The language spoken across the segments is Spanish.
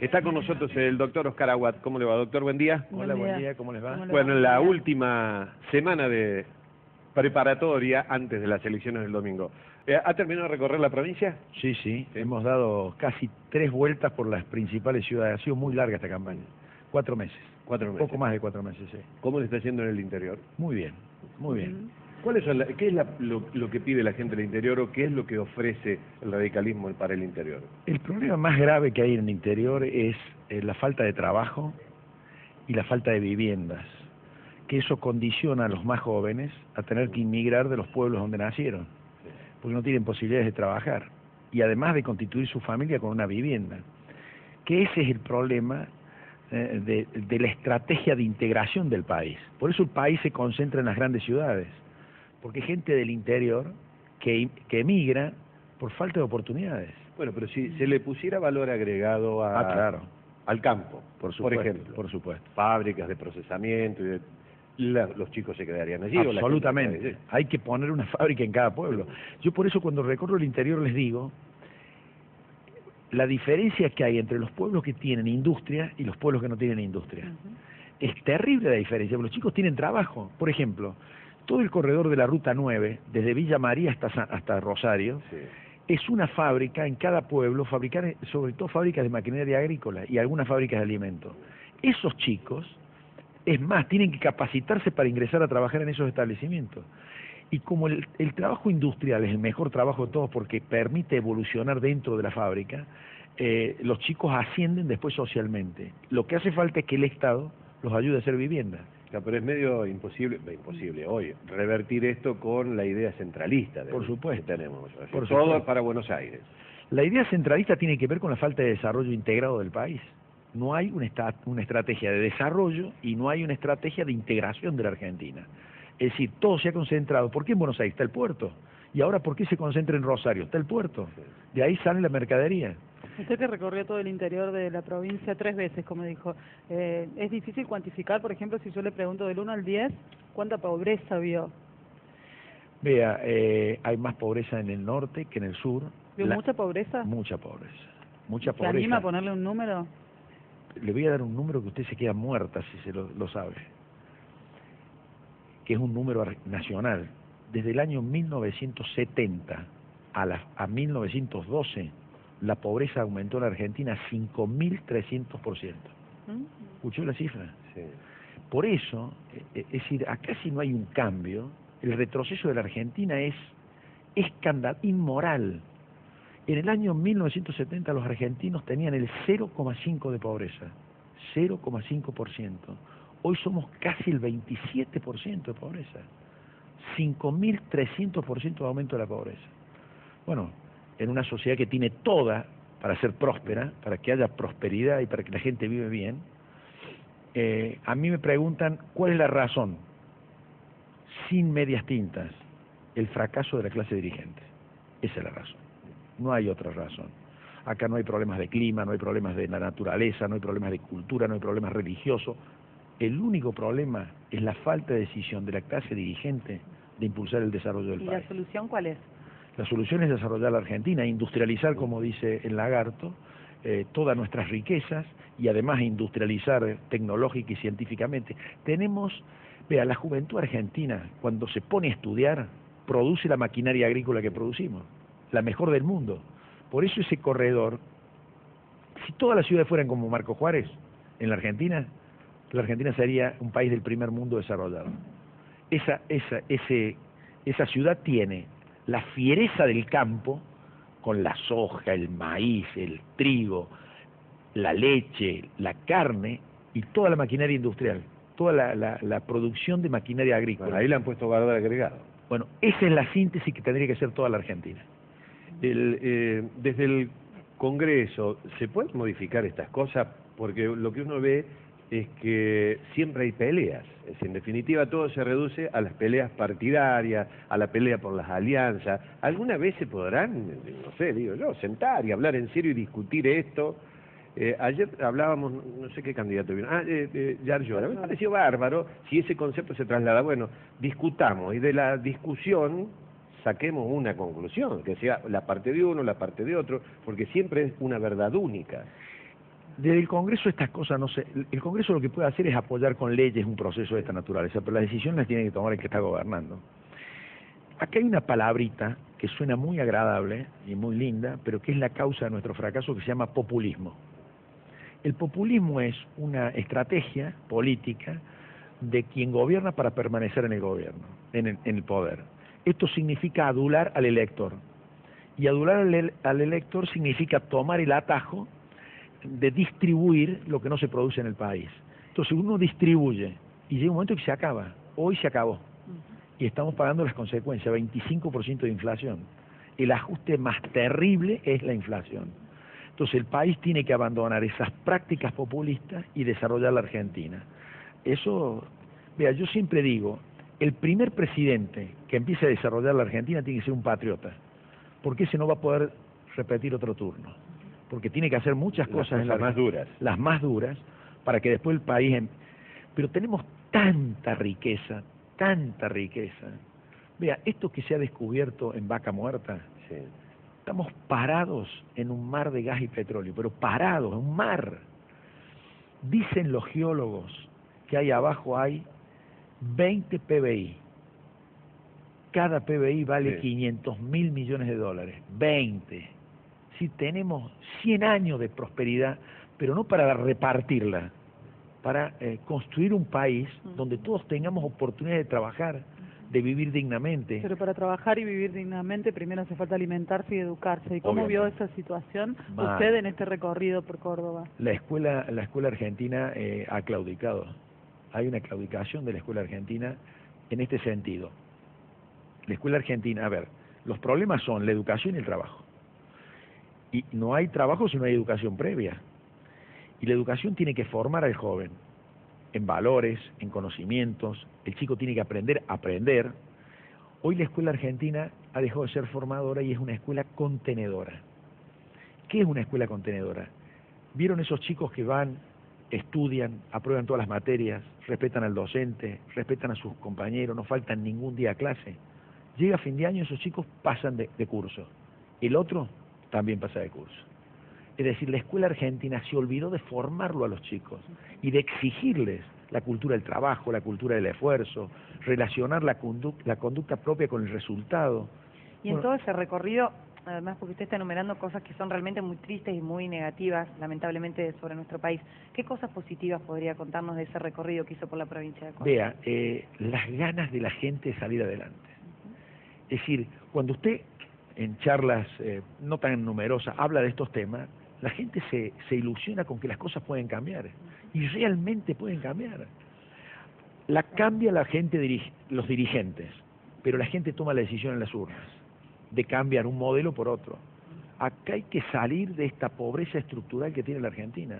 Está con nosotros el doctor Oscar Aguad. ¿Cómo le va, doctor? Buen día. Hola, buen día, ¿cómo les va? Bueno, en la última semana de preparatoria antes de las elecciones del domingo, ¿ha terminado de recorrer la provincia? Sí, sí, hemos dado casi 3 vueltas por las principales ciudades. Ha sido muy larga esta campaña. 4 meses. 4 meses. Poco más de 4 meses, sí. ¿Cómo le está yendo en el interior? Muy bien, muy bien. ¿Cuáles son qué es lo que pide la gente del interior o qué es lo que ofrece el radicalismo para el interior? El problema más grave que hay en el interior es la falta de trabajo y la falta de viviendas, que eso condiciona a los más jóvenes a tener que inmigrar de los pueblos donde nacieron, porque no tienen posibilidades de trabajar, y además de constituir su familia con una vivienda, que ese es el problema de la estrategia de integración del país. Por eso el país se concentra en las grandes ciudades, porque hay gente del interior que emigra por falta de oportunidades. Bueno, pero si se le pusiera valor agregado claro, al campo, por ejemplo, por supuesto. fábricas de procesamiento, los chicos se quedarían allí. Absolutamente, hay que poner una fábrica en cada pueblo. Yo por eso cuando recorro el interior les digo, la diferencia que hay entre los pueblos que tienen industria y los pueblos que no tienen industria. Es terrible la diferencia, porque los chicos tienen trabajo. Por ejemplo, todo el corredor de la Ruta 9, desde Villa María hasta Rosario, es una fábrica en cada pueblo, fabricar sobre todo fábricas de maquinaria agrícola y algunas fábricas de alimentos. Esos chicos, es más, tienen que capacitarse para ingresar a trabajar en esos establecimientos. Y como el trabajo industrial es el mejor trabajo de todos porque permite evolucionar dentro de la fábrica, los chicos ascienden después socialmente. Lo que hace falta es que el Estado los ayude a hacer vivienda. Claro, pero es medio imposible hoy revertir esto con la idea centralista por supuesto, que tenemos. Por todo supuesto. Para Buenos Aires. La idea centralista tiene que ver con la falta de desarrollo integrado del país. No hay una estrategia de desarrollo y no hay una estrategia de integración de la Argentina. Es decir, todo se ha concentrado. ¿Por qué en Buenos Aires está el puerto? Y ahora, ¿por qué se concentra en Rosario? Está el puerto. De ahí sale la mercadería. Usted que recorrió todo el interior de la provincia 3 veces, como dijo, ¿es difícil cuantificar, por ejemplo, si yo le pregunto del 1 al 10, cuánta pobreza vio? Vea, hay más pobreza en el norte que en el sur. ¿Vio mucha pobreza? Mucha pobreza. Mucha ¿Se pobreza. anima a ponerle un número? Le voy a dar un número que usted se queda muerta si se lo sabe, que es un número nacional. Desde el año 1970 a 1912, la pobreza aumentó en la Argentina 5.300%. ¿Escuchó la cifra? Sí. Por eso, es decir, acá si no hay un cambio, el retroceso de la Argentina es inmoral. En el año 1970 los argentinos tenían el 0,5 de pobreza, 0,5%. Hoy somos casi el 27% de pobreza, 5.300% de aumento de la pobreza. Bueno, en una sociedad que tiene toda para ser próspera, para que haya prosperidad y para que la gente vive bien, a mí me preguntan cuál es la razón, sin medias tintas, el fracaso de la clase dirigente. Esa es la razón, no hay otra razón. Acá no hay problemas de clima, no hay problemas de la naturaleza, no hay problemas de cultura, no hay problemas religiosos. El único problema es la falta de decisión de la clase dirigente de impulsar el desarrollo del país. ¿Y la solución cuál es? La solución es desarrollar la Argentina, industrializar, como dice el Lagarto, todas nuestras riquezas y además industrializar tecnológica y científicamente. Vea, la juventud argentina, cuando se pone a estudiar, produce la maquinaria agrícola que producimos, la mejor del mundo. Por eso ese corredor, si todas las ciudades fueran como Marco Juárez, en la Argentina sería un país del primer mundo desarrollado. Esa ciudad tiene la fiereza del campo, con la soja, el maíz, el trigo, la leche, la carne y toda la maquinaria industrial, toda la producción de maquinaria agrícola. Bueno, ahí le han puesto valor agregado. Bueno, esa es la síntesis que tendría que ser toda la Argentina. Desde el Congreso, ¿se pueden modificar estas cosas? Porque lo que uno ve es que siempre hay peleas. Es decir, en definitiva todo se reduce a las peleas partidarias, a la pelea por las alianzas. ¿Alguna vez se podrán, no sé, digo yo, sentar y hablar en serio y discutir esto? Ayer hablábamos, no sé qué candidato vino, Yarlora. Me pareció bárbaro si ese concepto se traslada. Bueno, discutamos y de la discusión saquemos una conclusión, que sea la parte de uno, la parte de otro, porque siempre es una verdad única. Desde el Congreso estas cosas no sé. El Congreso lo que puede hacer es apoyar con leyes un proceso de esta naturaleza, pero las decisiones las tiene que tomar el que está gobernando. Acá hay una palabrita que suena muy agradable y muy linda, pero que es la causa de nuestro fracaso, que se llama populismo. El populismo es una estrategia política de quien gobierna para permanecer en el gobierno, en el poder. Esto significa adular al elector. Y adular al elector significa tomar el atajo de distribuir lo que no se produce en el país. Entonces uno distribuye y llega un momento que se acaba. Hoy se acabó. Y estamos pagando las consecuencias, 25% de inflación. El ajuste más terrible es la inflación. Entonces el país tiene que abandonar esas prácticas populistas y desarrollar la Argentina. Eso, vea, yo siempre digo, el primer presidente que empiece a desarrollar la Argentina tiene que ser un patriota, porque ese no va a poder repetir otro turno, porque tiene que hacer muchas cosas las más duras. Las más duras, para que después el país... Pero tenemos tanta riqueza, tanta riqueza. Vea, esto que se ha descubierto en Vaca Muerta, Sí. estamos parados en un mar de gas y petróleo, pero parados, en un mar. Dicen los geólogos que ahí abajo hay 20 PBI. Cada PBI vale 500.000 millones de dólares. 20. Si tenemos 100 años de prosperidad, pero no para repartirla, para construir un país donde todos tengamos oportunidad de trabajar, de vivir dignamente. Pero para trabajar y vivir dignamente primero hace falta alimentarse y educarse. ¿Y cómo vio esa situación usted en este recorrido por Córdoba? La escuela argentina ha claudicado. Hay una claudicación de la escuela argentina en este sentido. La escuela argentina, a ver, los problemas son la educación y el trabajo. Y no hay trabajo si no hay educación previa. Y la educación tiene que formar al joven en valores, en conocimientos. El chico tiene que aprender a aprender. Hoy la escuela argentina ha dejado de ser formadora y es una escuela contenedora. ¿Qué es una escuela contenedora? ¿Vieron esos chicos que van, estudian, aprueban todas las materias, respetan al docente, respetan a sus compañeros, no faltan ningún día a clase? Llega fin de año, esos chicos pasan de curso. El otro también pasa de curso. Es decir, la escuela argentina se olvidó de formarlo a los chicos y de exigirles la cultura del trabajo, la cultura del esfuerzo, relacionar la conducta propia con el resultado. Y en todo ese recorrido, además porque usted está enumerando cosas que son realmente muy tristes y muy negativas, lamentablemente, sobre nuestro país, ¿qué cosas positivas podría contarnos de ese recorrido que hizo por la provincia de Córdoba? Vea, las ganas de la gente de salir adelante. Es decir, cuando usted en charlas no tan numerosas habla de estos temas, la gente se ilusiona con que las cosas pueden cambiar, y realmente pueden cambiar. La cambia la gente, los dirigentes, pero la gente toma la decisión en las urnas, de cambiar un modelo por otro. Acá hay que salir de esta pobreza estructural que tiene la Argentina.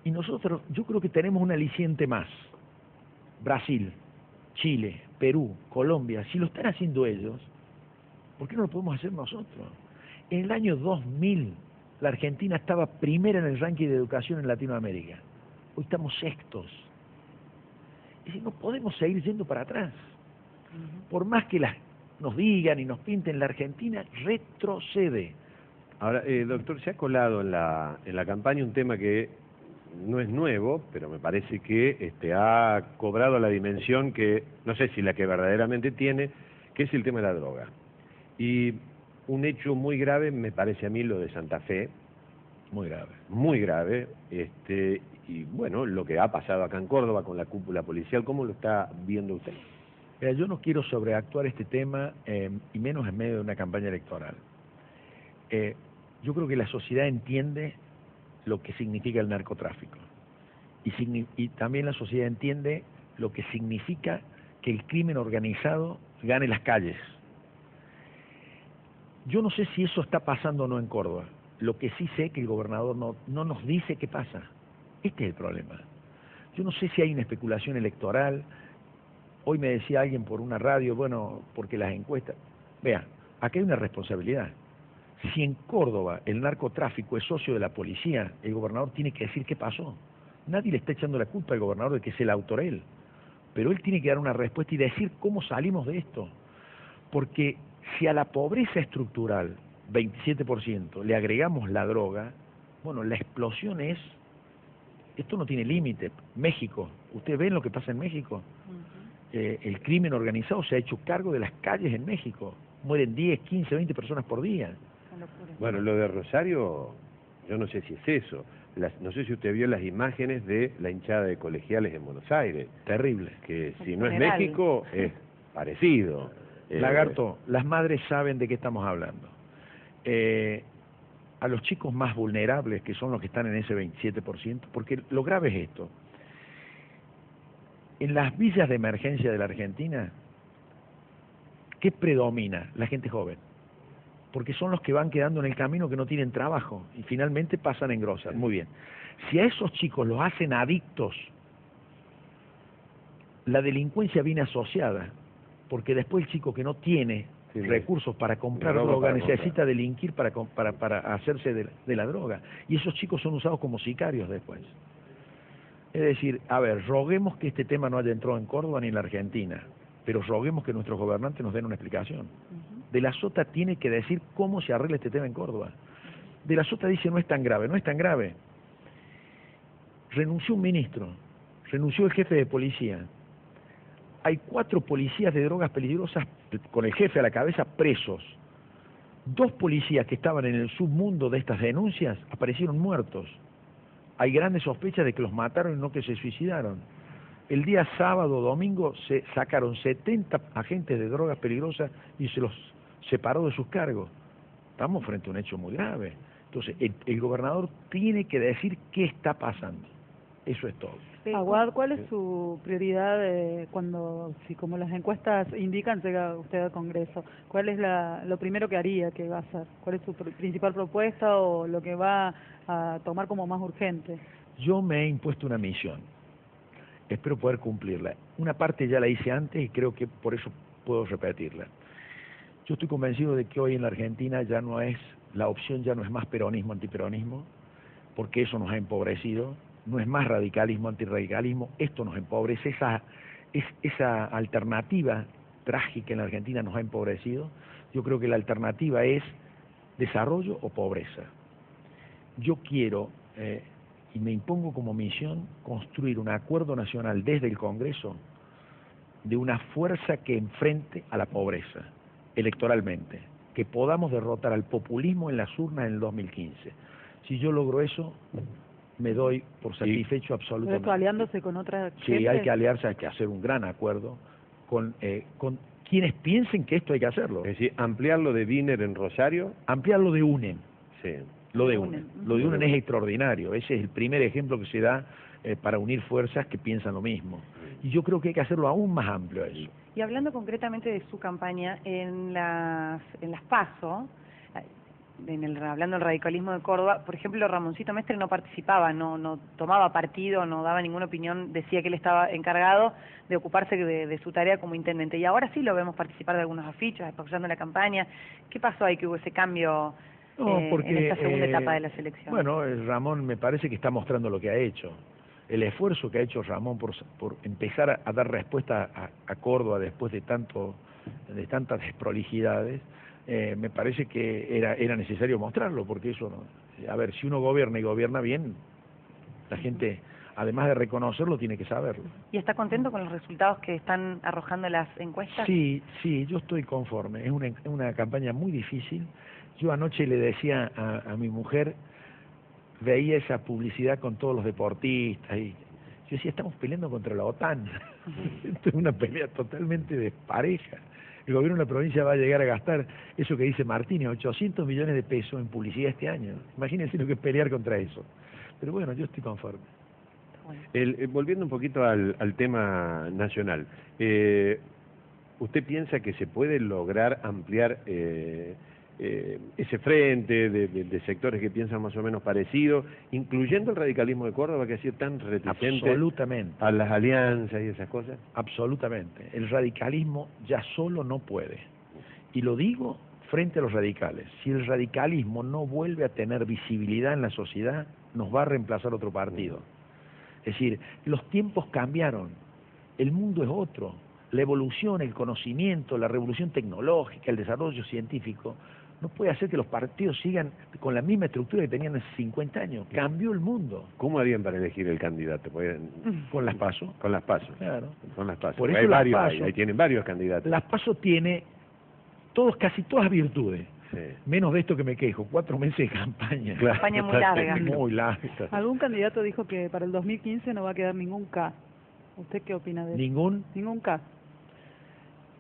Y nosotros, yo creo que tenemos un aliciente más. Brasil, Chile, Perú, Colombia, si lo están haciendo ellos, ¿por qué no lo podemos hacer nosotros? En el año 2000, la Argentina estaba primera en el ranking de educación en Latinoamérica. Hoy estamos sextos. Es decir, no podemos seguir yendo para atrás. Por más que nos digan y nos pinten, la Argentina retrocede. Ahora, doctor, se ha colado en la campaña un tema que no es nuevo, pero me parece que ha cobrado la dimensión que, no sé si la que verdaderamente tiene, que es el tema de la droga. Y un hecho muy grave, me parece a mí, lo de Santa Fe. Muy grave. Muy grave. Y bueno, lo que ha pasado acá en Córdoba con la cúpula policial, ¿cómo lo está viendo usted? Mira, yo no quiero sobreactuar este tema, y menos en medio de una campaña electoral. Yo creo que la sociedad entiende lo que significa el narcotráfico. Y también la sociedad entiende lo que significa que el crimen organizado gane las calles. Yo no sé si eso está pasando o no en Córdoba. Lo que sí sé es que el gobernador no nos dice qué pasa. Este es el problema. Yo no sé si hay una especulación electoral. Hoy me decía alguien por una radio, bueno, porque las encuestas... Vea, aquí hay una responsabilidad. Si en Córdoba el narcotráfico es socio de la policía, el gobernador tiene que decir qué pasó. Nadie le está echando la culpa al gobernador de que se la autor él. Pero él tiene que dar una respuesta y decir cómo salimos de esto. Porque si a la pobreza estructural, 27%, le agregamos la droga, Bueno, la explosión es, esto no tiene límite. México, ¿ustedes ven lo que pasa en México? El crimen organizado se ha hecho cargo de las calles en México. Mueren 10, 15, 20 personas por día. Bueno, lo de Rosario, yo no sé si es eso. No sé si usted vio las imágenes de la hinchada de Colegiales en Buenos Aires. Terrible. Que si no es Funeral. México, es parecido. Lagarto, las madres saben de qué estamos hablando. A los chicos más vulnerables, que son los que están en ese 27%, porque lo grave es esto. En las villas de emergencia de la Argentina, ¿qué predomina? La gente joven. Porque son los que van quedando en el camino, que no tienen trabajo y finalmente pasan en grosas. Muy bien. Si a esos chicos los hacen adictos, la delincuencia viene asociada, porque después el chico que no tiene recursos para comprar droga necesita delinquir para hacerse de la droga. Y esos chicos son usados como sicarios después. Es decir, a ver, roguemos que este tema no haya entrado en Córdoba ni en la Argentina, pero roguemos que nuestros gobernantes nos den una explicación. De la Sota tiene que decir cómo se arregla este tema en Córdoba. De la Sota dice no es tan grave, no es tan grave. Renunció un ministro, renunció el jefe de policía. Hay 4 policías de drogas peligrosas con el jefe a la cabeza presos. 2 policías que estaban en el submundo de estas denuncias aparecieron muertos. Hay grandes sospechas de que los mataron y no que se suicidaron. El día sábado o domingo se sacaron 70 agentes de drogas peligrosas y se los separó de sus cargos. Estamos frente a un hecho muy grave. Entonces, el gobernador tiene que decir qué está pasando. Eso es todo. Aguad, ¿cuál es su prioridad cuando, si como las encuestas indican, llega usted al Congreso? ¿Cuál es lo primero que haría, que va a hacer? ¿Cuál es su principal propuesta o lo que va a tomar como más urgente? Yo me he impuesto una misión. Espero poder cumplirla. Una parte ya la hice antes y creo que por eso puedo repetirla. Yo estoy convencido de que hoy en la Argentina ya no es, la opción ya no es más peronismo, antiperonismo, porque eso nos ha empobrecido. No es más radicalismo, antirradicalismo, esto nos empobrece, esa alternativa trágica en la Argentina nos ha empobrecido. Yo creo que la alternativa es desarrollo o pobreza. Yo quiero, y me impongo como misión, construir un acuerdo nacional desde el Congreso de una fuerza que enfrente a la pobreza, electoralmente, que podamos derrotar al populismo en las urnas en el 2015. Si yo logro eso, me doy por satisfecho absolutamente. ¿Pero aliándose con otra gente? Sí, hay que aliarse, hay que hacer un gran acuerdo con quienes piensen que esto hay que hacerlo. Es decir, ampliarlo de Wiener en Rosario. Ampliarlo de UNEM. Sí. Lo de UNEM. Lo de UNEM es extraordinario. Ese es el primer ejemplo que se da para unir fuerzas que piensan lo mismo. Y yo creo que hay que hacerlo aún más amplio a eso. Y hablando concretamente de su campaña, en las PASO, hablando del radicalismo de Córdoba, por ejemplo, Ramoncito Mestre no participaba, no tomaba partido, no daba ninguna opinión, decía que él estaba encargado de ocuparse de su tarea como intendente. Y ahora sí lo vemos participar de algunos afiches, apoyando la campaña. ¿Qué pasó ahí que hubo ese cambio en esta segunda etapa de las elecciones? Bueno, Ramón me parece que está mostrando lo que ha hecho. El esfuerzo que ha hecho Ramón por empezar a dar respuesta a Córdoba después de tantas desprolijidades, me parece que era necesario mostrarlo, porque eso no. A ver, si uno gobierna y gobierna bien, la gente, además de reconocerlo, tiene que saberlo. ¿Y está contento con los resultados que están arrojando las encuestas? Sí, yo estoy conforme. Es una campaña muy difícil. Yo anoche le decía a mi mujer, veía esa publicidad con todos los deportistas y yo decía, estamos peleando contra la OTAN. Esto es una pelea totalmente despareja. El gobierno de la provincia va a llegar a gastar eso que dice Martínez, 800 millones de pesos en publicidad este año. Imagínense lo que es pelear contra eso. Pero bueno, yo estoy conforme. Volviendo un poquito al tema nacional, ¿usted piensa que se puede lograr ampliar ese frente de sectores que piensan más o menos parecido, incluyendo el radicalismo de Córdoba, que ha sido tan reticente a las alianzas y esas cosas? Absolutamente. El radicalismo ya solo no puede. Y lo digo frente a los radicales. Si el radicalismo no vuelve a tener visibilidad en la sociedad, nos va a reemplazar otro partido. Es decir, los tiempos cambiaron, el mundo es otro. La evolución, el conocimiento, la revolución tecnológica, el desarrollo científico no puede hacer que los partidos sigan con la misma estructura que tenían hace 50 años. Cambió el mundo. ¿Cómo harían para elegir el candidato? Con las PASO. Con las PASO. Claro. Con las PASO. Por eso Hay las varios, PASO. ahí tienen varios candidatos. Las PASO tiene casi todas virtudes. Sí. Menos de esto que me quejo, 4 meses de campaña. Claro. Campaña muy larga. Muy larga. Algún candidato dijo que para el 2015 no va a quedar ningún K. ¿Usted qué opina de eso? Ningún K.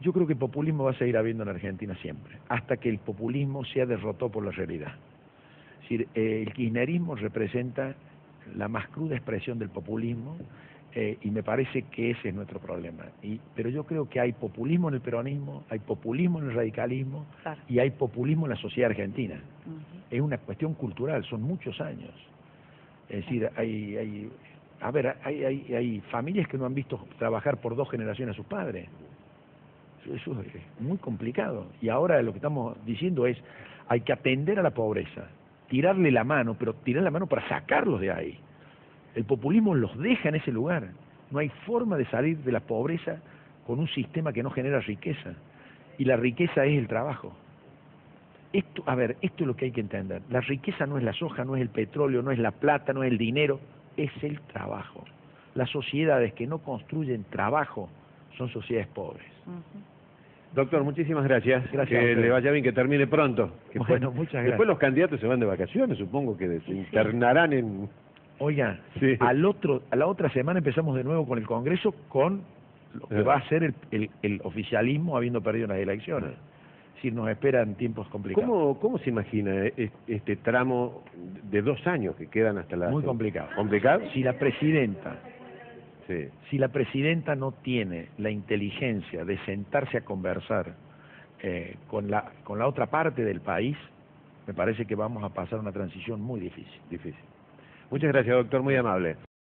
Yo creo que populismo va a seguir habiendo en Argentina siempre, hasta que el populismo sea derrotado por la realidad. Es decir, el kirchnerismo representa la más cruda expresión del populismo, y me parece que ese es nuestro problema. Pero yo creo que hay populismo en el peronismo, hay populismo en el radicalismo, Claro. y hay populismo en la sociedad argentina. Ujú. Es una cuestión cultural, son muchos años. Es decir, hay familias que no han visto trabajar por 2 generaciones a sus padres. Eso es muy complicado. Y ahora lo que estamos diciendo es, hay que atender a la pobreza, tirarle la mano, pero tirar la mano para sacarlos de ahí. El populismo los deja en ese lugar. No hay forma de salir de la pobreza con un sistema que no genera riqueza. Y la riqueza es el trabajo. Esto es lo que hay que entender. La riqueza no es la soja, no es el petróleo, no es la plata, no es el dinero, es el trabajo. Las sociedades que no construyen trabajo son sociedades pobres. Ujú. Doctor, muchísimas gracias. Gracias a Que usted. le vaya bien, que termine pronto. Bueno, muchas gracias. Después los candidatos se van de vacaciones, supongo que se internarán en... Oiga, Sí. a la otra semana empezamos de nuevo con el Congreso, con lo que va a ser el oficialismo habiendo perdido las elecciones. Es decir, nos esperan tiempos complicados. ¿Cómo se imagina este tramo de 2 años que quedan hasta la... Muy complicado. ¿Complicado? Si la presidenta Sí. no tiene la inteligencia de sentarse a conversar con la otra parte del país, me parece que vamos a pasar una transición muy difícil. Difícil. Muchas gracias, doctor, muy amable.